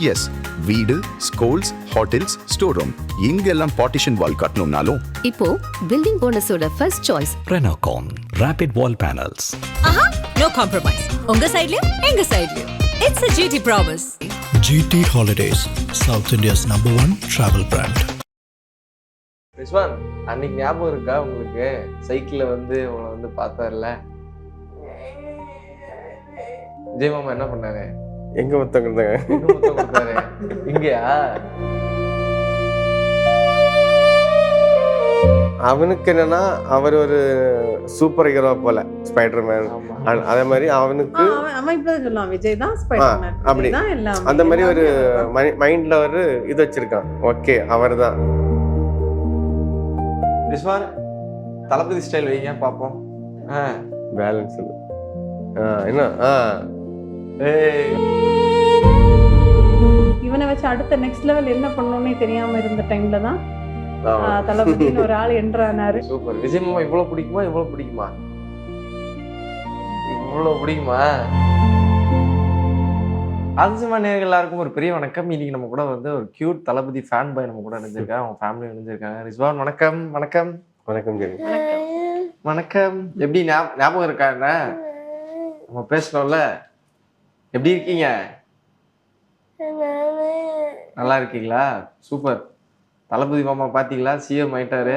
S, வீடு, schools, hotels, store room இங்கெல்லாம் partition wall கட்டணும்னாலும் இப்போ பில்டிங் ஓனர்ஸோட first choice Renocon Rapid Wall Panels. No compromise. உங்க சைடுலயும் எங்க சைடுலயும். It's a GT promise. GT Holidays, South India's #1 travel brand. Rizwan, அன்னைக்கு ஞாபகம் இருக்கா உங்களுக்கு? சைக்கிள்ல வந்து உங்களை வந்து பார்த்தார்ல விஜய் மாமா, என்ன பண்ணாரு? எங்க மொத்தம் கொடுத்தாங்க? எங்க முத்தம் கொடுத்தாரு? இங்கயா? அவனுக்கு என்னன்னா அவர் ஒரு சூப்பர் ஹீரோ போல, ஸ்பைடர்மேன். அதே மாதிரி அவனுக்கு விஜய் தான் ஸ்பைடர்மேன் அப்படி அந்த மாதிரி ஒரு மைண்ட்ல ஒரு இது வச்சிருக்கான். ஓகே, அவர் தான். ரிஸ்வான், தளபதி ஸ்டைல் வைங்க பாப்போம். பேலன்ஸ் என்ன? இவனை வச்சு அடுத்த நெக்ஸ்ட் லெவல் என்ன பண்ணணும்னே தெரியாம இருந்த டைம்ல தான் தளபதின்னு ஒரு ஆள் என்றானாரு. சூப்பர். விஜய் மாமா இவ்வளவு பிடிக்குமா? இவ்வளவு பிடிக்குமா? இவ்வளவு பிடிக்குமா? ஆதிசிமா நேயர்கள் எல்லாருக்கும் ஒரு பெரிய வணக்கம். இன்னைக்கு நம்ம கூட வந்து ஒரு கியூட் தளபதி ஃபேன் பாய் நம்ம கூட இணைஞ்சிருக்காங்க. அவங்க ஃபேமிலி இணைஞ்சிருக்காங்க. ரிஸ்வான், வணக்கம். வணக்கம். வணக்கம் ஜெரி. வணக்கம். எப்படி ஞாபகம் இருக்கா? என்ன நம்ம பேசணும்ல? எப்படி இருக்கீங்க? நல்லா இருக்கீங்களா? சூப்பர். தளபதி மாமா பாத்தீங்களா? சிஎம் ஆயிட்டாரு.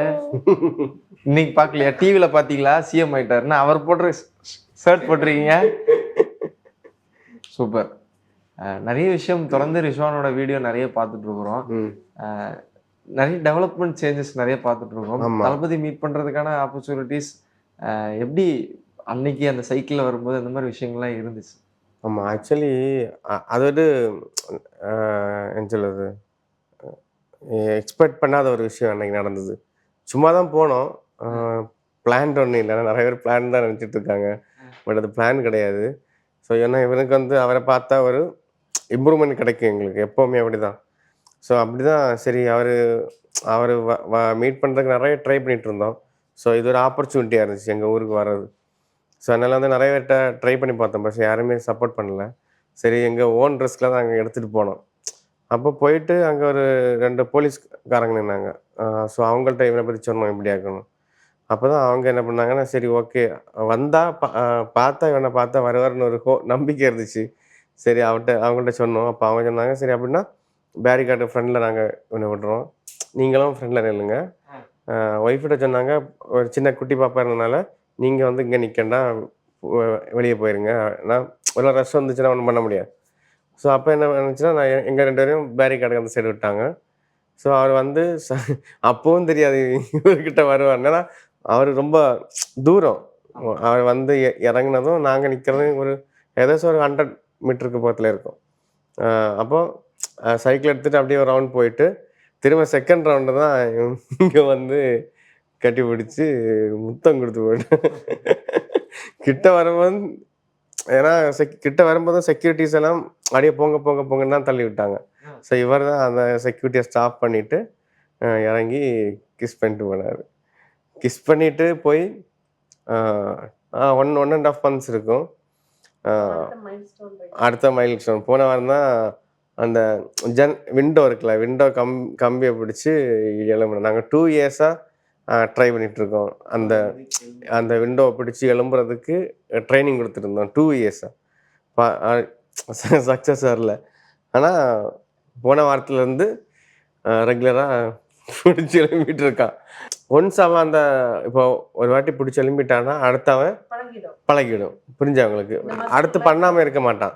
இன்னைக்கு பாக்கலையா? டிவில பாத்தீங்களா? சிஎம் ஆயிட்டாருன்னு அவர் போடுற ஷர்ட் போட்டிருக்கீங்க. சூப்பர். நிறைய விஷயம் தொடர்ந்து ரிஸ்வானோட வீடியோ நிறைய பார்த்துட்டு இருக்கிறோம். நிறைய டெவலப்மெண்ட் சேஞ்சஸ் நிறைய பார்த்துட்டு இருக்கோம். தளபதி மீட் பண்றதுக்கான ஆப்பர்ச்சுனிட்டிஸ் எப்படி அன்னைக்கு அந்த சைக்கிள்ல வரும்போது அந்த மாதிரி விஷயங்கள்லாம் இருந்துச்சு? ஆமாம், ஆக்சுவலி அது வந்து என்ன சொல்லுது, எக்ஸ்பெக்ட் பண்ணாத ஒரு விஷயம் அன்னைக்கு நடந்தது. சும்மா தான் போனோம், பிளான் ஒன்றும் இல்லை. நிறைய பேர் பிளான் தான் நினச்சிட்டு இருக்காங்க, பட் அது பிளான் கிடையாது. ஸோ ஏன்னா இவனுக்கு வந்து அவரை பார்த்தா ஒரு இம்ப்ரூவ்மெண்ட் கிடைக்கும் எங்களுக்கு எப்போவுமே, அப்படி தான். ஸோ அப்படி தான் சரி அவர் மீட் பண்ணுறதுக்கு நிறைய ட்ரை பண்ணிகிட்டு இருந்தோம். ஸோ இது ஒரு ஆப்பர்ச்சுனிட்டியாக இருந்துச்சு எங்கள் ஊருக்கு வர்றது. ஸோ அதனால் வந்து நிறைய பேர்கிட்ட ட்ரை பண்ணி பார்த்தோம், பட் யாருமே சப்போர்ட் பண்ணல. சரி, எங்கள் ஓன் ரிஸ்கில் தான் அங்கே எடுத்துகிட்டு போனோம். அப்போ போயிட்டு அங்கே ஒரு 2 போலீஸ்காரங்க நின்னாங்க. ஸோ அவங்கள்ட்ட இவனை பற்றி சொன்னோம், இப்படி ஆக்கணும். அப்போ தான் அவங்க என்ன பண்ணாங்கன்னா, சரி ஓகே வந்தால் பார்த்தா இவனை பார்த்தா வருவார்னு ஒரு நம்பிக்கை இருந்துச்சு. சரி அவங்கள்ட்ட சொன்னோம். அப்போ அவங்க சொன்னாங்க, சரி அப்படின்னா பேரிகார்டு ஃப்ரெண்டில் நாங்கள் இவனை விடுறோம், நீங்களும் ஃப்ரெண்டில் நில்லுங்க. ஒய்ஃப்கிட்ட சொன்னாங்க, ஒரு சின்ன குட்டி பாப்பா இருந்தனால நீங்கள் வந்து இங்கே நிற்கண்டா, வெளியே போயிருங்க, நான் ஒரு ரஷ் வந்துச்சுன்னா ஒன்றும் பண்ண முடியாது. ஸோ அப்போ என்ன நினச்சுன்னா, நான் எங்கள் 2 பேரையும் பேரிகார்டுக்கு அந்த சைடு விட்டாங்க. ஸோ அவர் வந்து அப்பவும் தெரியாது இவர்கிட்ட வருவார். ஏன்னா அவர் ரொம்ப தூரம். அவர் வந்து இறங்கினதும் நாங்கள் நிற்கிறதும் ஒரு ஏதாச்சும் ஒரு 100 மீட்டருக்கு பக்கத்தில் இருக்கும். அப்போது சைக்கிள் எடுத்துகிட்டு அப்படியே ஒரு ரவுண்ட் போயிட்டு திரும்ப செகண்ட் ரவுண்டு தான் இங்கே வந்து கட்டி பிடிச்சி முத்தம் கொடுத்து போயிட்டு கிட்ட வரும்போது, ஏன்னா கிட்ட வரும்போது செக்யூரிட்டிஸ் எல்லாம் அப்படியே போங்க போங்க போங்கன்னு தான் தள்ளி விட்டாங்க. ஸோ இவர் தான் அந்த செக்யூரிட்டியை ஸ்டாப் பண்ணிவிட்டு இறங்கி கிஸ் பண்ணிட்டு போனார். கிஸ் பண்ணிவிட்டு போய் 1.5 months இருக்கும். அடுத்த மைல் ஸ்டோன் போன வாரம் தான் அந்த விண்டோ இருக்குல்ல, விண்டோ கம்பியை பிடிச்சி எழும்பணும். நாங்கள் 2 years ட்ரை பண்ணிகிட்ருக்கோம். அந்த விண்டோவை பிடிச்சி எழும்புறதுக்கு ட்ரைனிங் கொடுத்துருந்தோம் 2 years. சக்ஸஸ் வரல. ஆனால் போன வாரத்துலேருந்து ரெகுலராக பிடிச்சி எழும்பிட்டு இருக்கான். ஒன்ஸ் அவன் அந்த இப்போ ஒரு வாட்டி பிடிச்சி எழும்பிட்டான்னா அடுத்தவன் பழகிடும், புரிஞ்சவங்களுக்கு. அடுத்து பண்ணாமல் இருக்க மாட்டான்,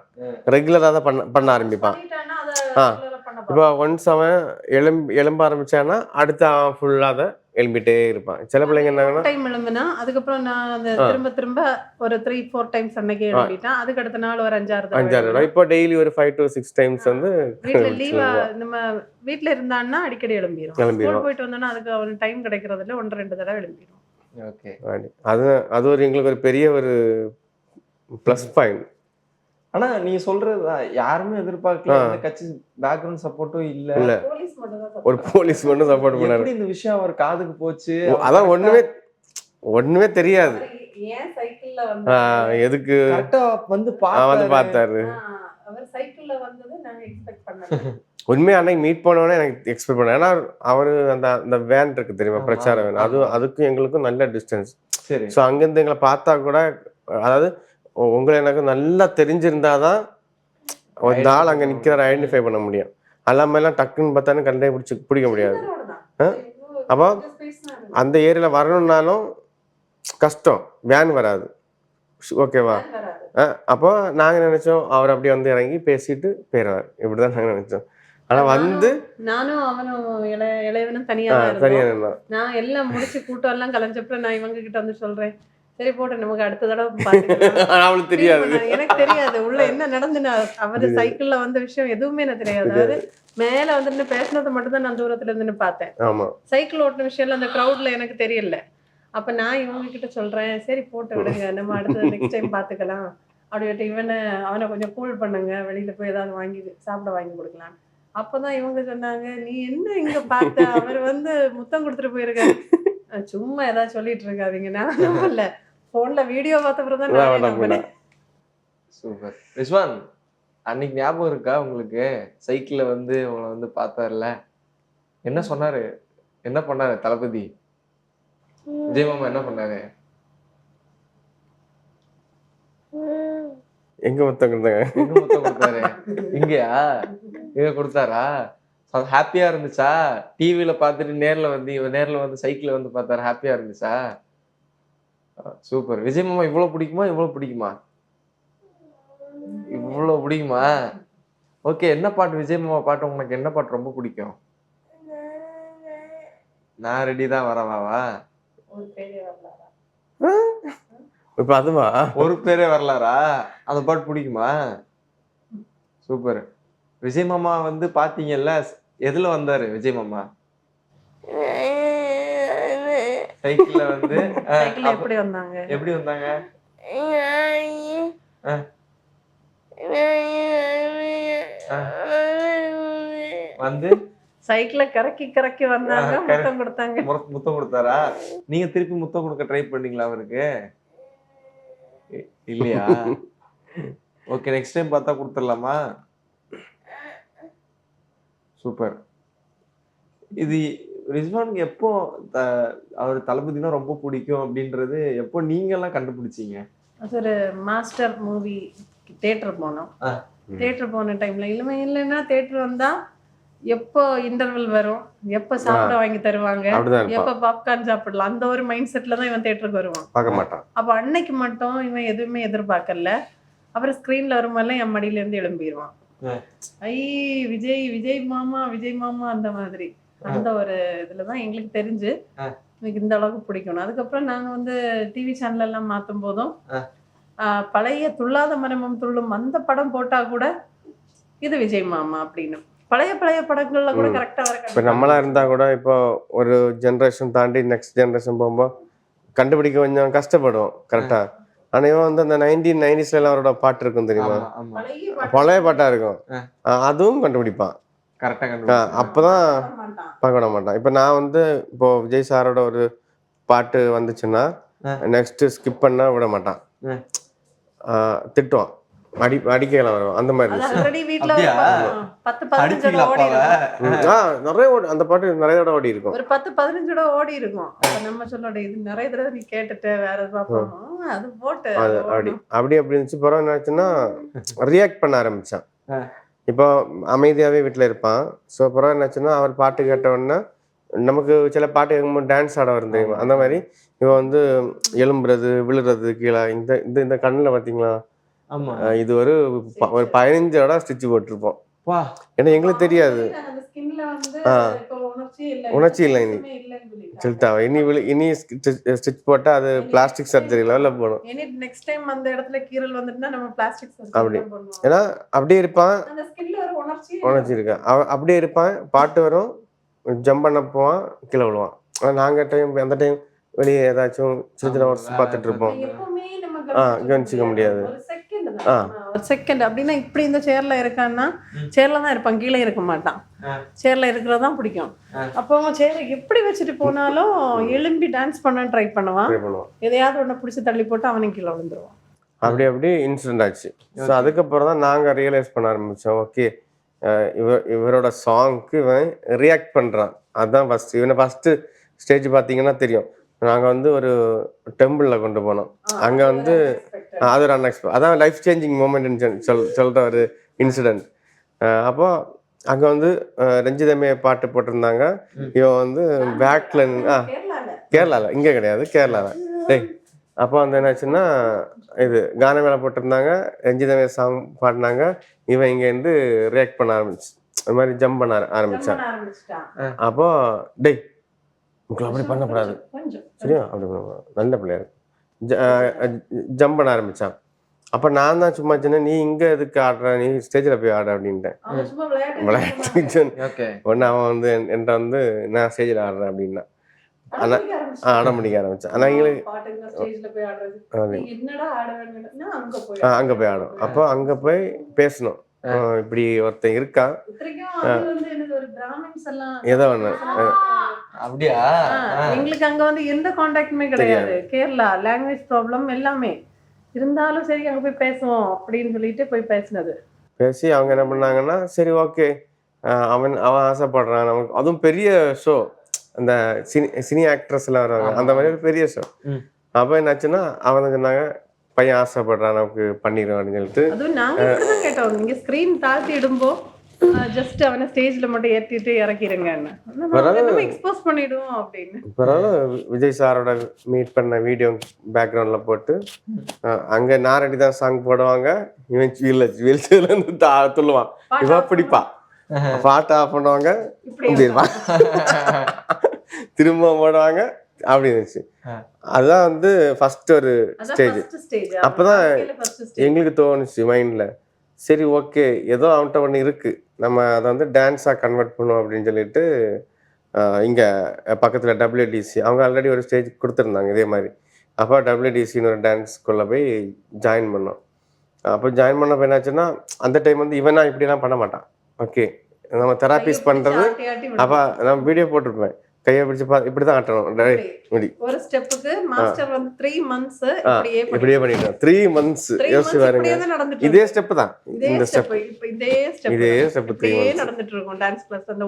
ரெகுலராக தான் பண்ண ஆரம்பிப்பான். இப்போ ஒன்ஸ் அவன் எழும்ப ஆரம்பிச்சான்னா அடுத்து அவன் ஃபுல்லாக அதை எழும்பிட்டே இருப்பான். சில பிள்ளைங்க என்னன்னா அதுக்கப்புறம் நான் திரும்ப ஒரு 3-4 times அன்னைக்கு எழும்பிட்டேன். அதுக்கு அடுத்த நாள் ஒரு 5-6 இப்போ டெய்லி ஒரு 5 to 6 times வந்து நம்ம வீட்டுல இருந்தான்னா அடிக்கடி எழும்பிடும். போயிட்டு வந்தோம்னா அதுக்கு அவன் டைம் கிடைக்கிறது இல்லை, 1-2 தடவை எழும்பிடும். அது ஒரு எங்களுக்கு ஒரு பெரிய ஒரு ப்ளஸ் பாயிண்ட். ஆனா நீங்க சொல்றது யாருமே எதிர்பார்க்கல, கட்சி பேக்ரவுண்ட் சப்போர்ட்டும் இல்ல, ஒரு போலீஸ் மட்டும் சப்போர்ட் பண்ணாரு. இந்த விஷயம் அவர் காதுக்கு போச்சு, அதான் ஒண்ணுமே தெரியாது. ஏன் எதுக்கு வந்து பார்த்தாரு. அவர் சைக்கிள்ல வந்தது நாங்க எக்ஸ்பெக்ட் பண்ணல. உண்மையாக அன்னைக்கு மீட் பண்ணோன்னே எனக்கு எக்ஸ்பெக்ட் பண்ணேன். ஏன்னா அவர் அந்த வேன் இருக்கு தெரியுமா, பிரச்சார வேன், அதுக்கும் எங்களுக்கும் நல்ல டிஸ்டன்ஸ். சரி. ஸோ அங்கேருந்து எங்களை பார்த்தா கூட, அதாவது உங்களை எனக்கு நல்லா தெரிஞ்சிருந்தாதான் ஒரு ஆள் அங்கே நிற்கிறார் ஐடென்டிஃபை பண்ண முடியும். எல்லாமெல்லாம் டக்குன்னு பார்த்தாலும் கண்டே பிடிக்க முடியாது. அப்போ அந்த ஏரியாவில் வரணுன்னாலும் கஷ்டம், வேன் வராது. ஓகேவா? அப்போ நாங்கள் நினைச்சோம் அவர் அப்படியே வந்து இறங்கி பேசிட்டு போயிடுவார், இப்படிதான் நாங்கள் நினைச்சோம். ஆனா வந்து நானும் அவனும் இளையவனும் தனியா தனியாக நான் எல்லாம் முடிச்சு கூட்டம் எல்லாம் கலைஞ்சப்ப நான் இவங்க கிட்ட வந்து சொல்றேன், சரி போட்டு நமக்கு அடுத்த தடவை பாத்துக்கலாம். அவளுக்கு தெரியாது, எனக்கு தெரியாது உள்ள என்ன நடந்துன்னு. அவரு சைக்கிள்ல வந்த விஷயம் எதுவுமே எனக்கு தெரியாது. அவரு மேல வந்து பேசினதை மட்டும் தான் நான் தூரத்துல இருந்து பார்த்தேன். ஆமா, சைக்கிள் ஓட்டின விஷயம் அந்த கிரௌட்ல எனக்கு தெரியல. அப்ப நான் இவங்க கிட்ட சொல்றேன், சரி போட்டு விடுங்க, நம்ம அடுத்த நெக்ஸ்ட் டைம் பாத்துக்கலாம் அப்படின்ட்டு அவனை கொஞ்சம் கூல் பண்ணுங்க, வெளியில போய் ஏதாவது சாப்பிட வாங்கி கொடுக்கலாம். அப்பதான் இவங்க சொன்னாங்க, நீ என்ன இங்க பார்த்த, அவர் வந்து முத்தம் கொடுத்துட்டு போயிருக்காரு. சும்மா ஏதாவது சொல்லிட்டு இருக்காதீங்க, நான் நம்பல. போன்ல வீடியோ பார்த்த பிறகுதான். சூப்பர். ரிஸ்வான், அன்னைக்கு ஞாபகம் இருக்கா உங்களுக்கு? சைக்கிள்ல வந்து உங்களை வந்து பார்த்தார்ல, என்ன சொன்னாரு, என்ன பண்ணாரு தளபதி விஜய் மாமா, என்ன பண்ணாரு? எங்க முத்தம் கொடுத்தாங்க? எங்க முத்தம் கொடுத்தாரு? இங்கயா? இங்க கொடுத்தாரா? ஹாப்பியா இருந்துச்சா? டிவில பார்த்துட்டு நேர்ல வந்து சைக்கிள்ல வந்து பார்த்தாரு, ஹாப்பியா இருந்துச்சா? சூப்பர். விஜய் மாமா இவ்வளவு பிடிக்குமா? இவ்வளவு பிடிக்குமா? இவ்வளவு பிடிக்குமா? ஓகே. என்ன பாட்டு விஜய் மாமா பாட்டு உனக்கு என்ன பாட்டு ரொம்ப பிடிக்கும்? நான் ரெடி தான் வரவாவா? இப்ப அதுவா, ஒரு பேரே வரலாரா? அந்த பாட்டு பிடிக்குமா? சூப்பர். விஜய் மாமா வந்து பாத்தீங்கல்ல, எதுல வந்தாரு விஜய் மாமா? சைக்கிள்ல வந்து. எப்படி வந்தாங்க? எப்படி வந்தாங்க? வந்து சைக்கிள கறக்கி வந்தாங்க, முத்தம் கொடுத்தாங்க. முத்தம் கொடுத்தாரா? நீங்க திருப்பி முத்தம் கொடுக்க ட்ரை பண்ணீங்களா அவருக்கு? இல்லையா? ஓகே, நெக்ஸ்ட் டைம் பார்த்தா கொடுத்துடலாமா? சூப்பர். இது ரிஸ்வானுக்கு எப்போ அவர் தளபதினா ரொம்ப பிடிக்கும் அப்படின்றது எப்போ நீங்க எல்லாம் கண்டுபிடிச்சீங்க? ஒரு மாஸ்டர் மூவி தியேட்டர் போனோம். தியேட்டர் போன டைம்ல இல்லைன்னா தியேட்டர் வந்தா எப்போ இன்டர்வல் வரும், எப்போ சாப்பிட வாங்கி தருவாங்க, எப்போ பாப்கார்ன் சாப்பிடலாம், அந்த ஒரு மைண்ட் செட்ல தான் இவன் தியேட்டருக்கு வருவான், பார்க்க மாட்டான். அப்ப அன்னைக்கு மட்டும் இவன் எதுவுமே எதிர்பார்க்கல. அப்புறம் ஸ்கிரீன்ல வரும்போதெல்லாம் என் மடியில இருந்து எழும்பிடுவான். ஐ விஜய் விஜய் மாமா அந்த மாதிரி. அந்த ஒரு இதுலதான் எங்களுக்கு தெரிஞ்சு எனக்கு இந்த அளவுக்கு பிடிக்கணும். அதுக்கப்புறம் நாங்க வந்து டிவி சேனல் எல்லாம் மாத்தும் போதும் பழைய துள்ளாத மரமும் துள்ளும் அந்த படம் போட்டா கூட இது விஜய் மாமா அப்படின்னு பழைய படங்கள்ல கூட கரெக்டா வர. இப்போ நம்மளா இருந்தா கூட இப்போ ஒரு ஜென்ரேஷன் தாண்டி நெக்ஸ்ட் ஜென்ரேஷன் போகும்போது கண்டுபிடிக்க கொஞ்சம் கஷ்டப்படும் கரெக்டா. ஆனா இவன் வந்து அந்த 1990s எல்லாம் அவரோட பாட்டு இருக்கும் தெரியுமா, பழைய பாட்டா இருக்கும், அதுவும் கண்டுபிடிப்பான் கரெக்டா. அப்பதான் பார்க்க விட மாட்டான். இப்போ நான் வந்து இப்போ விஜய் சாரோட ஒரு பாட்டு வந்துச்சுன்னா நெக்ஸ்ட் ஸ்கிப் பண்ண விட மாட்டான், திட்டுவான், அடிக்கலாம் வரும் அந்த மாதிரி. நிறைய அந்த பாட்டு நிறைய தடவை ஓடி இருக்கும், ஒரு 10-15 தடவை ஓடி இருக்கும். நம்ம சொல்லோட இது நிறைய தடவை நீ கேட்டுட்டு வேற அது போட்டு அப்படி இருந்துச்சு. பிறகு என்ன ஆச்சுன்னா ரியாக்ட் பண்ண ஆரம்பிச்சான். இப்போ அமைதியாவே வீட்டுல இருப்பான். ஸோ பிறகு என்னாச்சுன்னா அவர் பாட்டு கேட்ட உடனே நமக்கு சில பாட்டு கேட்கும்போது டான்ஸ் ஆட வரும் தெரியுமா, அந்த மாதிரி இவன் வந்து எலும்புறது விழுறது கீழே இந்த இந்த கண்ணில் பார்த்தீங்களா, இது ஒரு 15 இடம் ஸ்டிச் போட்டிருப்போம். ஏன்னா எங்களுக்கு தெரியாது, உணர்ச்சி இல்லை இனி சொல்லிட்டா, இனி ஸ்டிச் போட்டா அது பிளாஸ்டிக் சர்ஜரி லெவலில் போடும். நெக்ஸ்ட் டைம் அந்த இடத்துல கீறல் வந்துட்டுனா நம்ம பிளாஸ்டிக் சர்ஜரி அப்படி. ஏன்னா அப்படியே இருப்பான், உணர்ச்சி இருக்கா, அப்படியே இருப்பான், பாட்டு வரும், ஜம்ப் பண்ண போவான், கீழே விழுவான். நாங்கள் அந்த டைம் வெளியே ஏதாச்சும் சின்ன சின்ன ஒர்க்ஸ் பார்த்துட்டு இருப்போம், கவனிச்சிக்க முடியாது. ஒரு செகண்ட் அப்படின்னா இப்படி இந்த சேர்ல இருக்கான்னா சேர்ல தான் இருப்பான், கீழே இருக்க மாட்டான், சேர்ல இருக்கிறதான் பிடிக்கும். அப்போ அவன் சேரை எப்படி வச்சுட்டு போனாலும் எழும்பி டான்ஸ் பண்ண ட்ரை பண்ணுவான், எதையாவது ஒண்ணு பிடிச்சி தள்ளி போட்டு அவனுக்கு கீழே விழுந்துருவான். அப்படி இன்சிடென்ட் ஆச்சு. ஸோ அதுக்கப்புறம் தான் நாங்கள் ரியலைஸ் பண்ண ஆரம்பித்தோம், ஓகே இவரோட சாங்க்கு இவன் ரியாக்ட் பண்ணுறான். அதுதான் ஃபஸ்ட்டு. இவனை ஃபஸ்ட்டு ஸ்டேஜ் பார்த்தீங்கன்னா தெரியும். நாங்கள் வந்து ஒரு டெம்பிளில் கொண்டு போனோம். அங்கே வந்து அது ஒரு அன்எக்ஸ்பெக்ட், அதான் லைஃப் சேஞ்சிங் மூமெண்ட்னு சொல்கிற ஒரு இன்சிடெண்ட். அப்போ அங்கே வந்து ரஞ்சிதமே பாட்டு போட்டிருந்தாங்க. இவன் வந்து பேக்கில் கேரளாவில், இங்கே கிடையாது, கேரளாவில். டேய் அப்போ வந்து என்னாச்சுன்னா இது கான மேலே போட்டிருந்தாங்க, ரஞ்சிதமே சாங் பாடினாங்க. இவன் இங்கேருந்து ரியாக்ட் பண்ண ஆரம்பிச்சு, அது மாதிரி ஜம்ப் பண்ண ஆரம்பித்தான். அப்போ டேய் உங்களுக்கு அப்படி பண்ணக்கூடாது சரியா, அப்படி நல்ல பிள்ளையார் ஜம்ப் பண்ண ஆரம்பித்தான். அப்போ நான் தான் சும்மா சொன்னேன், நீ இங்கே எதுக்கு ஆடுற, நீ ஸ்டேஜில் போய் ஆடுற அப்படின்ட்டேன். விளையாட்டு ஒன்று அவன் வந்து என்கிட்ட வந்து நான் ஸ்டேஜில் ஆடுறேன் அப்படின்னா ஆட முடிக்க ஆரம்பிச்சேன். ஆனால் எங்களுக்கு அங்கே போய் ஆடும். அப்போ அங்கே போய் பேசணும், இப்படி ஒருத்தன் இருக்கான் ஏதோ ஒன்று. அப்படியா? எங்களுக்கு அங்க வந்து எந்த கான்டாக்டுமே கிடையாது. கேரளா லாங்குவேஜ் ப்ராப்ளம் எல்லாமே இருந்தாலும் சரி அங்க போய் பேசுவோம் அப்படின்னு சொல்லிட்டு போய் பேசினது. பேசி அவங்க என்ன பண்ணாங்கன்னா சரி ஓகே அவன் ஆசைப்படுறான் நமக்கு, அதுவும் பெரிய ஷோ, அந்த சினி ஆக்ட்ரஸ் எல்லாம் வருவாங்க அந்த மாதிரி ஒரு பெரிய ஷோ. அப்போ என்னாச்சுன்னா அவன் சொன்னாங்க பையன் ஆசைப்படுறான் நமக்கு பண்ணிடுவோம் அப்படின்னு சொல்லிட்டு. அதுவும் நாங்க இப்படிதான் கேட்டோம், நீங்க ஸ்கிரீன் தாழ்த்தி இடும்போ ஜஸ்ட் அவனை ஸ்டேஜ்ல மட்டும் ஏற்றிட்டு இறக்கிருங்கன்னு எக்ஸ்போஸ் பண்ணிடுவோம் அப்படின்னு. பிறகு விஜய் சாரோட மீட் பண்ண வீடியோ பேக்ரவுண்ட்ல போட்டு அங்க நாரடி தான் சாங் போடுவாங்க, இவன் வீல் சேர்ல இருந்து துள்ளுவான், இவன் பிடிப்பா, பாட்டு ஆஃப் பண்ணுவாங்க, திரும்ப போடுவாங்க, அப்படி இருந்துச்சு. அதுதான் வந்து ஃபர்ஸ்ட் ஒரு ஸ்டேஜ். அப்பதான் எங்களுக்கு தோணுச்சு மைண்ட்ல, சரி ஓகே ஏதோ அவன்கிட்ட ஒன்று இருக்குது, நம்ம அதை வந்து டான்ஸாக கன்வெர்ட் பண்ணுவோம் அப்படின்னு சொல்லிட்டு இங்கே பக்கத்தில் WDC அவங்க ஆல்ரெடி ஒரு ஸ்டேஜ் கொடுத்துருந்தாங்க இதே மாதிரி. அப்போ WDCன்னு ஒரு டான்ஸ்குள்ளே போய் ஜாயின் பண்ணோம். அப்போ ஜாயின் பண்ணப்போ என்னாச்சுன்னா அந்த டைம் வந்து இவனா இப்படிலாம் பண்ண மாட்டான். ஓகே நம்ம தெராபிஸ் பண்ணுறது, அப்போ நான் வீடியோ போட்டிருப்பேன், கையை பிடிச்சி இப்படி தான் ஆட்டணும். ஒரு ஸ்டெப்புக்கு மாஸ்டர் வந்து 3 months இப்படியே பண்ணிட்டோம். 3 months யோசிச்சு பாருங்க, இதே ஸ்டெப் தான், இந்த ஸ்டெப் இதே ஸ்டெப் 3 months நடந்துட்டு இருக்கும் டான்ஸ் கிளாஸ். அந்த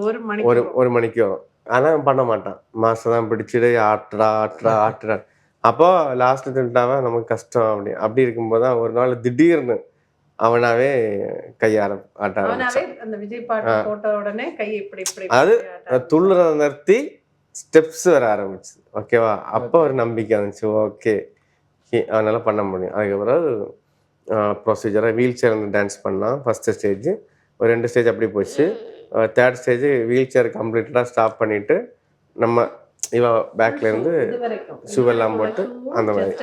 ஒரு மணிக்கு வரும். ஆனால் பண்ண மாட்டான், மாஸ்டர் தான் பிடிச்சிட்டு ஆட்டுறா. அப்போ லாஸ்ட் சொல்லிட்டாவா நமக்கு கஷ்டம். அப்படி இருக்கும்போது தான் ஒரு நாள் திடீர்னு அவனாவே கையார ஆட்ட ஆரம்பிச்சு, அது துள்ளுறத நிறுத்தி ஸ்டெப்ஸ் வர ஆரம்பிச்சு. ஓகேவா, அப்போ ஒரு நம்பிக்கை வந்துச்சு, ஓகே அதனால பண்ண முடியும். அதுக்கப்புறம் ப்ரொசீஜராக வீல் சேர் வந்து டான்ஸ் பண்ணால் ஃபஸ்ட்டு ஸ்டேஜ், ஒரு 2 ஸ்டேஜ் அப்படி போச்சு. 3rd ஸ்டேஜ் வீல் சேர் கம்ப்ளீட்டாக ஸ்டாப் பண்ணிவிட்டு நம்ம இவன் பேக்ல இருந்து ஷூ எல்லாம் போட்டு அந்த மாதிரி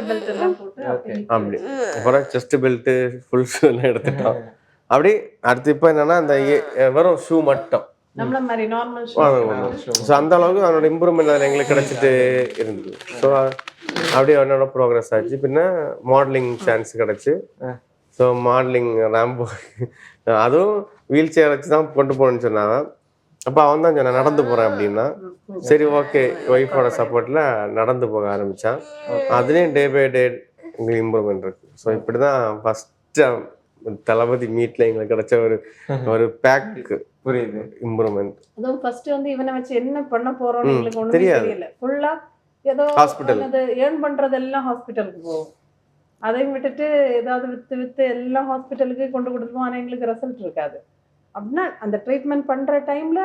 அப்படி அப்புறம் செஸ்ட் பெல்ட்டு ஃபுல் ஷூ எல்லாம் எடுத்துட்டோம். அப்படி அடுத்து இப்போ என்னன்னா அந்த வெறும் ஷூ மட்டும் ஸோ அந்த அளவுக்கு அவனோட இம்ப்ரூவ்மெண்ட் அதில் எங்களுக்கு கிடைச்சிட்டு இருந்தது. ஸோ அப்படியே அவனோட ப்ரோக்ரஸ் ஆச்சு. பின்ன மாடலிங் சான்ஸ் கிடச்சி, ஸோ மாடலிங் ரேம்போ அதுவும் வீல் சேர் வச்சு தான் கொண்டு போகணுன்னு சொன்னாங்க. அப்போ அவன் தான் சொன்னான் நடந்து போகிறேன் அப்படின்னா, சரி ஓகே ஒய்ஃபோட சப்போர்ட்டில் நடந்து போக ஆரம்பித்தான். அதுலேயும் டே பை டே எங்களுக்கு இம்ப்ரூவ்மெண்ட் இருக்குது. ஸோ இப்படி தான் ஃபஸ்ட்டு தளபதி மீட்டில் எங்களுக்கு கிடைச்ச ஒரு பேக் புரியுது இம்ப்ரூவ்மெண்ட். அதுவும் ஃபர்ஸ்ட் வந்து இவனை வச்சு என்ன பண்ண போறோம்னு எங்களுக்கு ஒண்ணுமே தெரியல. ஃபுல்லா ஏதோ ஹாஸ்பிடல் ஏர்ன் பண்றதெல்லாம் ஹாஸ்பிட்டலுக்கு போகும், அதையும் விட்டுட்டு ஏதாவது வித்து எல்லாம் ஹாஸ்பிட்டலுக்கு கொண்டு கொடுத்துருவோம். ஆனால் எங்களுக்கு ரிசல்ட் இருக்காது. அப்படின்னா அந்த ட்ரீட்மெண்ட் பண்ற டைம்ல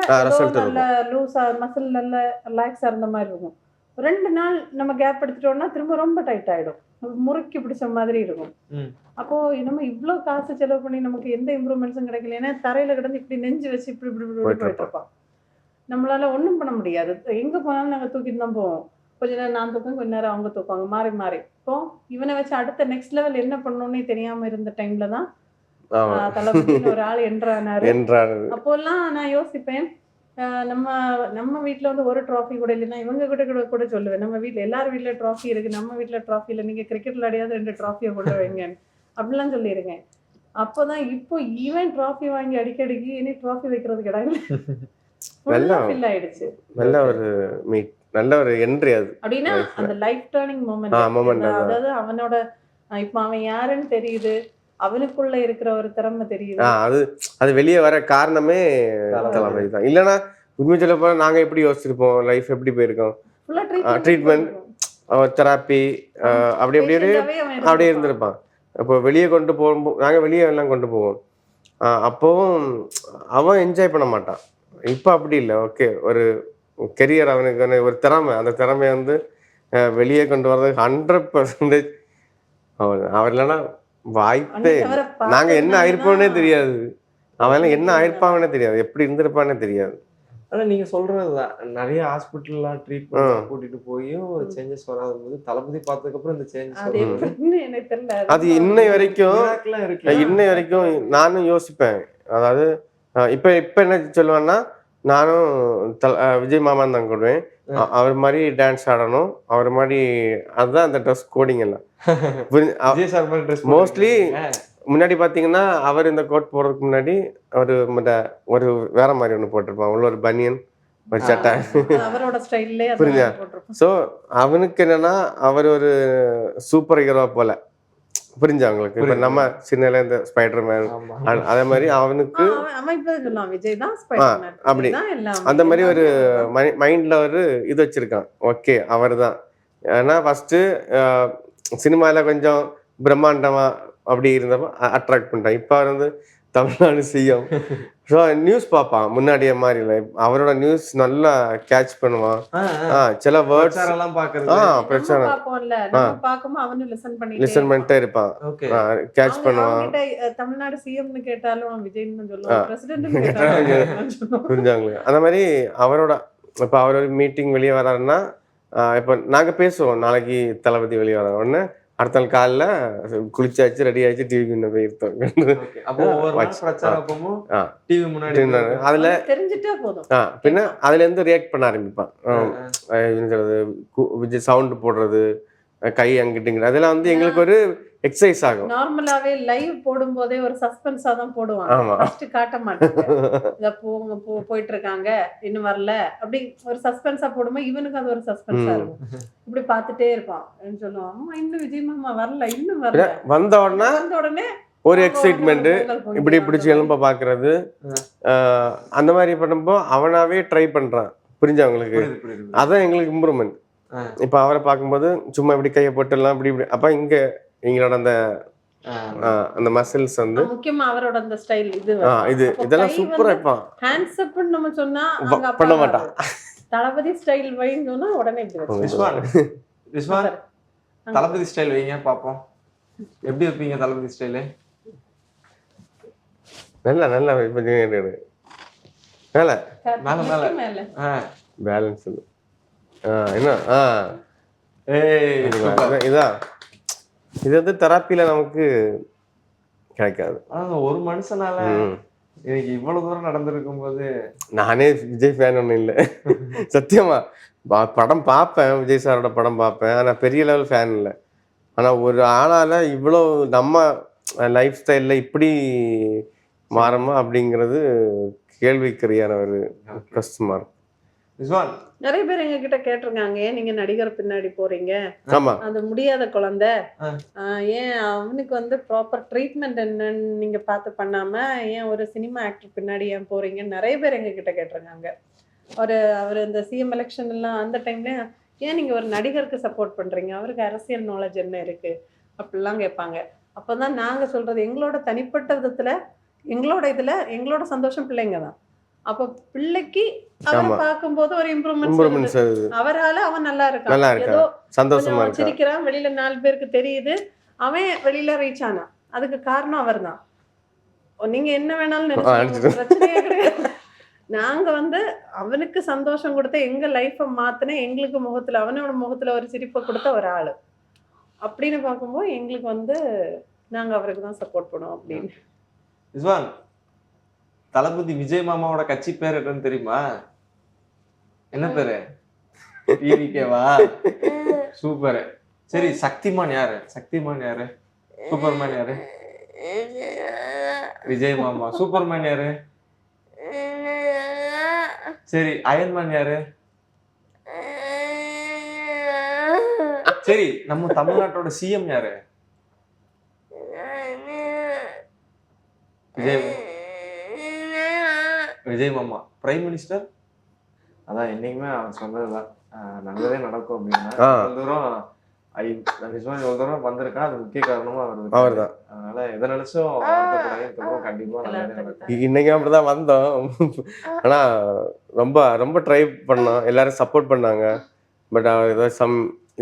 நல்ல லூஸா மசில் நல்ல ரிலாக்ஸா இருந்த மாதிரி இருக்கும். 2 நாள் நம்ம கேப் எடுத்துட்டோம்னா திரும்ப ரொம்ப டைட் ஆயிடும், முறுக்கி பிடிச்ச மாதிரி இருக்கும். அப்போ நம்ம இவ்வளவு காசு செலவு பண்ணி நமக்கு எந்த இம்ப்ரூவ்மெண்ட்ஸும் கிடைக்கல. ஏன்னா தரையில கிடந்து இப்படி நெஞ்சு வச்சு இப்படி போயிட்டு இருப்பான். நம்மளால ஒன்றும் பண்ண முடியாது. எங்க போனாலும் நாங்க தூக்கிட்டு தான் போவோம். கொஞ்ச நேரம் நான் தூக்கம், கொஞ்ச நேரம் அவங்க தூக்குவாங்க, மாறி மாறி. இப்போ இவனை வச்சு அடுத்த நெக்ஸ்ட் லெவல் என்ன பண்ணணும்னே தெரியாம இருந்த டைம்ல தான் தளபதினு ஒரு ஆள் என்றானாரு. அப்போல்லாம் நான் யோசிப்பேன், நம்ம வீட்டுல வந்து ஒரு ட்ராஃபி கூட இல்லைன்னா இவங்க கூட சொல்லுவேன், நம்ம வீட்டுல எல்லாரும் வீட்டுல ட்ராஃபி இருக்கு, நம்ம வீட்டுல ட்ராஃபி இல்லை, நீங்க கிரிக்கெட் விளையாடியாவது 2 ட்ராஃபியை கொண்டு வைங்கன்னு அப்படிலாம் சொல்லியிருக்கேன். அப்போதான் இப்போ ஈவன் ட்ராஃபி வாங்கி அடிக்கடிக்கு இனி ட்ராஃபி வைக்கிறது கிடையாது, ஆயிடுச்சு. நல்ல ஒரு மீட், நல்ல ஒரு என்ட்ரி அது. அப்படின்னா அந்த லைஃப் டர்னிங் மொமெண்ட். அதாவது அவனோட இப்ப அவன் யாருன்னு தெரியுது, அவனுக்குள்ள இருக்கிற ஒரு திறமை தெரியுது. அது அது வெளியே வர காரணமே தளபதி தான். இல்லைன்னா உண்மை சொல்ல போனால் நாங்கள் எப்படி யோசிச்சிருப்போம், லைஃப் எப்படி போயிருக்கோம், ட்ரீட்மெண்ட் தெராப்பி அப்படி அப்படியே இருந்திருப்பான். இப்போ வெளியே கொண்டு போகும்போது நாங்கள் வெளியே எல்லாம் கொண்டு போவோம், அப்போவும் அவன் என்ஜாய் பண்ண மாட்டான். இப்போ அப்படி இல்லை. ஓகே, ஒரு கெரியர் அவனுக்கு ஒரு திறமை, அந்த திறமையை வந்து வெளியே கொண்டு வர்றதுக்கு 100% அவர் இல்லைன்னா வாய்ப்பே. நாங்க என்ன ஆயிருப்போம்னே தெரியாது, அவன் என்ன ஆயிருப்பாங்கன்னே தெரியாது, எப்படி இருந்திருப்பானே தெரியாது. ஆனா நீங்க சொல்றதுதான், நிறைய ஹாஸ்பிட்டல்லாம் ட்ரீட்மெண்ட் கூட்டிட்டு போயும் சேஞ்சஸ் வராத போது தளபதி பார்த்ததுக்கு அப்புறம் இந்த சேஞ்சஸ் அது இன்னை வரைக்கும் நானும் யோசிப்பேன். அதாவது இப்ப என்ன சொல்லுவேன்னா, நானும் விஜய் மாமா தான் கொடுவேன். அவர் மாதிரி டான்ஸ் ஆடணும், அவர் மாதிரி. அதுதான் அந்த ட்ரெஸ் கோடிங் எல்லாம். மோஸ்ட்லி முன்னாடி பாத்தீங்கன்னா அவர் இந்த கோட் போடுறதுக்கு முன்னாடி ஒரு வேற மாதிரி ஒண்ணு போட்டிருப்பான், உள்ள ஒரு பனியன், ஒரு சட்டை. புரியுதா? சோ அவனுக்கு என்னன்னா அவர் ஒரு சூப்பர் ஹீரோ போல. புரிஞ்சா உங்களுக்கு? இப்ப நம்ம சின்னல இந்த ஸ்பைடர்மேன் அதே மாதிரி அவனுக்கு அப்படி அந்த மாதிரி ஒரு மைண்ட்ல ஒரு இது வச்சிருக்கான். ஓகே, அவர் தான். ஏன்னா ஃபர்ஸ்ட் சினிமால கொஞ்சம் பிரம்மாண்டமா அப்படி இருந்தப்ப அட்ராக்ட் பண்ணிட்டான். இப்ப அவர் வந்து தமிழ்நாடு சிஎம். ஸோ நியூஸ் பார்ப்பான், முன்னாடியே மாதிரி இல்லை. அவரோட நியூஸ் நல்லா கேட்ச் பண்ணுவான். சில வேர்ட்ஸ் பிரச்சனை லிசன் பண்ணிட்டே இருப்பான், கேட்ச் பண்ணுவான். தமிழ்நாடு சிஎம்னு கேட்டாலும் விஜய்னு புரிஞ்சாங்களே? அந்த மாதிரி அவரோட இப்போ அவர் ஒரு மீட்டிங் வெளியே வராருன்னா, இப்போ நாங்கள் பேசுவோம், நாளைக்கு தளபதி வெளியே வர உடனே அடுத்த நாள் காலைல குளிச்சாச்சு, ரெடி ஆயிடுச்சு, டிவி முன்ன போய் இருந்தோம். அதுல பின்ன அதுல இருந்து ரியாக்ட் பண்ண ஆரம்பிப்பான். விஜய் சவுண்ட் போடுறது, கை அங்கிட்டுங்கிற அதெல்லாம் வந்து எங்களுக்கு ஒரு எக்ஸசைஸ் ஆகும். நார்மலாவே லைவ் போடும் போதே ஒரு சஸ்பென்ஸா தான் போடுவாங்க. ஃபர்ஸ்ட் காட்ட மாட்டாங்க, இத போயிட்டு இருக்காங்க இன்னும் வரல, அப்படி ஒரு சஸ்பென்ஸா போடும்போது இவனுக்கு அது ஒரு சஸ்பென்ஸா இருக்கும். இப்படி பார்த்துட்டே இருப்பான். சொல்லுவான், அம்மா இன்னும் விஜய் மாமா வரல, இன்னும் வரல. வந்த உடனே ஒரு எக்ஸைட்மெண்ட், இப்படி பிடிச்சி எலும்ப பாக்குறது, அந்த மாதிரி பண்ணும்போது அவனாவே ட்ரை பண்றான். புரிஞ்சா உங்களுக்கு? அதான் எங்களுக்கு இம்ப்ரூவ்மெண்ட். இப்ப அவரை பார்க்கும்போது சும்மா இப்படி கையை போட்டுலாம் இப்படி இப்படி, அப்ப எங்களோட அந்த மசில்ஸ் வந்து முக்கியமா அவரோட அந்த ஸ்டைல் இதெல்லாம் சூப்பரா இருப்பான். ஹேண்ட்ஸ் அப் நம்ம சொன்னா பண்ண மாட்டான். தளபதி ஸ்டைல் வைன்னு சொன்னா உடனே ரிஸ்வான் தளபதி ஸ்டைல் வைங்க பாப்போம், எப்படி வைப்பீங்க தளபதி ஸ்டைல்? நல்லா நல்லா மேல பேலன்ஸ் என்ன இதான். இது வந்து தெராப்பில நமக்கு கிடைக்காது. ஒரு மனுஷனால எனக்கு இவ்வளவு தூரம் நடந்திருக்கும் போது, நானே விஜய் ஃபேன் ஒன்றும் இல்லை சத்தியமா. படம் பார்ப்பேன், விஜய் சாரோட படம் பார்ப்பேன், ஆனால் பெரிய லெவல் ஃபேன் இல்லை. ஆனால் ஒரு ஆளால இவ்வளோ நம்ம லைஃப் ஸ்டைலில் இப்படி மாறுமா அப்படிங்கிறது கேள்விக்குறியான ஒரு கஷ்டமா இருக்கும். நிறைய பேர் எங்க கிட்ட கேட்டிருக்காங்க, ஏன் நீங்க நடிகர் பின்னாடி போறீங்க, அது முடியாத குழந்தை, ஏன் அவனுக்கு வந்து ப்ராப்பர் ட்ரீட்மெண்ட் என்னன்னு நீங்க பார்த்து பண்ணாம ஏன் ஒரு சினிமா ஆக்டர் பின்னாடி ஏன் போறீங்கன்னு நிறைய பேர் எங்க கிட்ட கேட்டிருக்காங்க. அவர் இந்த சிஎம் எலெக்ஷன் எல்லாம் அந்த டைம்ல ஏன் நீங்க ஒரு நடிகருக்கு சப்போர்ட் பண்றீங்க, அவருக்கு அரசியல் நாலேஜ் என்ன இருக்கு அப்படிலாம் கேட்பாங்க. அப்பதான் நாங்க சொல்றது, எங்களோட தனிப்பட்ட விதத்துல எங்களோட சந்தோஷம் பிள்ளைங்க தான். அப்ப பிள்ளைக்கு அவரை பார்க்கும்போது ஒரு இம்ப்ரூவ்மெண்ட், அவரால அவன் நல்லா இருக்கான், ஏதோ சந்தோஷமா சிரிக்கிறான், வெளியில 4 பேருக்கு தெரியுது, அவன் வெளியில ரீச் ஆனா அதுக்கு காரணம் அவர் தான். நீங்க என்ன வேணாலும் நினைச்சு பிரச்சனையே கிடையாது. நாங்க வந்து அவனுக்கு சந்தோஷம் கொடுத்த, எங்க லைஃபை மாத்தின, எங்களுக்கு முகத்துல அவனோட முகத்துல ஒரு சிரிப்பை கொடுத்த ஒரு ஆளு அப்படின்னு பார்க்கும்போது எங்களுக்கு வந்து நாங்க அவருக்கு தான் சப்போர்ட் பண்ணுவோம் அப்படின்னு. ரிஸ்வான், தளபதி விஜய் மாமாவோட கட்சி பேர் என்னன்னு தெரியுமா? என்ன பேரு? டிவிகேவா? சூப்பர். சரி, சக்திமான் யாரு? சூப்பர்மேன் யாரு? விஜய் மாமா. சூப்பர்மேன் யாரு? சரி, அயன்மேன் யாரு? சரி, நம்ம தமிழ்நாட்டோட சிஎம் யாரு? விஜய் விஜய் மாமா பிரைம் மினிஸ்டர் அதான் என்னைக்குமே அவன் சொன்னதுதான் நல்லதே நடக்கும் அப்படின்னா இவ்வளவு தூரம் நிஜமா இவ்வளவு தூரம் வந்திருக்கான் அது முக்கிய காரணமா அவர் தான். அதனால எதை நினைச்சும் வருத்தப்படாதீங்க. கண்டிப்பா நல்லதே நடக்கும். இன்னைக்கு அப்படிதான் வந்தோம். ஆனா ரொம்ப ரொம்ப ட்ரை பண்ணோம், எல்லாரும் சப்போர்ட் பண்ணாங்க. பட் ஏதோ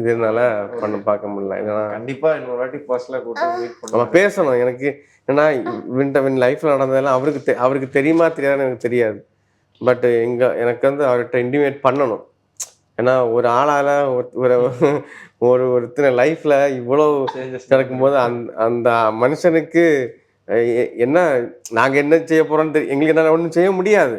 இதனால பார்க்க முடியல. ஏன்னா கண்டிப்பா இன்னொரு வாட்டி பர்சனலா கூப்பிட்டு மீட் நம்ம பண்ணுவோம். பேசணும். எனக்கு ஏன்னா லைஃப்ல நடந்ததெல்லாம் அவருக்கு தெரியுமா தெரியாதுன்னு எனக்கு தெரியாது. பட் எனக்கு வந்து அவர்கிட்ட இன்டிமேட் பண்ணணும். ஏன்னா ஒரு ஆளால ஒருத்தன லைஃப்ல இவ்வளோ நடக்கும்போது அந்த மனுஷனுக்கு என்ன நாங்க என்ன செய்ய போறோம்னு எங்களுக்கு என்ன ஒன்றும் செய்ய முடியாது.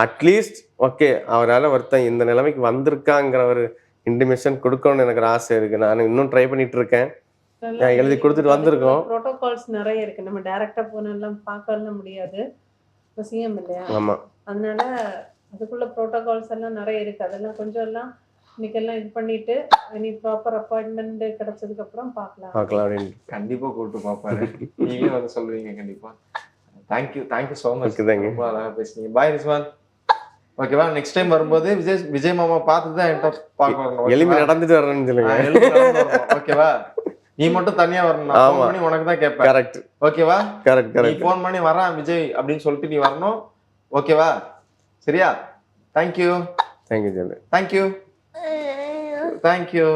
அட்லீஸ்ட் ஓகே அவரால் ஒருத்தன் இந்த நிலைமைக்கு வந்திருக்காங்கிற ஒரு இன்டிமேஷன் கொடுக்கணும்னு எனக்கு ஒரு ஆசை இருக்கு. நான் இன்னும் ட்ரை பண்ணிட்டு இருக்கேன். எழுதி கொடுத்துட்டு வந்திருக்கோம். ப்ரோட்டோகால்ஸ் நிறைய இருக்கு. நம்ம டைரக்டா போனெல்லாம் பார்க்கலாம் முடியாது, அவசியம் இல்லையா? ஆமா, அதனால அதுக்குள்ள ப்ரோட்டோகால்ஸ் எல்லாம் நிறைய இருக்கு. அதெல்லாம் கொஞ்சம் எல்லாம் இன்னைக்கெல்லாம் இது பண்ணிட்டு இனி ப்ராப்பர் அப்பாயின்மெண்ட் கிடைச்சதுக்கு அப்புறம் பார்க்கலாம் அப்படின்னு கண்டிப்பா கூப்பிட்டு பார்ப்பாரு. நீங்களே வந்து சொல்லுவீங்க கண்டிப்பா. Thank you so much. ரொம்ப அழகா பேசுனீங்க. பாய் ரிஸ்வான். ஓகேவா? நெக்ஸ்ட் டைம் வரும்போது விஜய் மாமா பார்த்து தான் என்கிட்ட பார்க்க வரணும். எளிமை நடந்துட்டு வரணும்னு சொல்லுங்க. ஓகேவா? நீ மட்டும் தனியா வரணும். நான் ஃபோன் பண்ணி உனக்கு தான் கேட்பேன். கரெக்ட். ஓகேவா? கரெக்ட். நீ ஃபோன் பண்ணி வரான் விஜய் அப்படின்னு சொல்லிட்டு நீ வரணும். ஓகேவா? சரியா? தேங்க்யூ. தேங்க்யூ. தேங்க்யூ.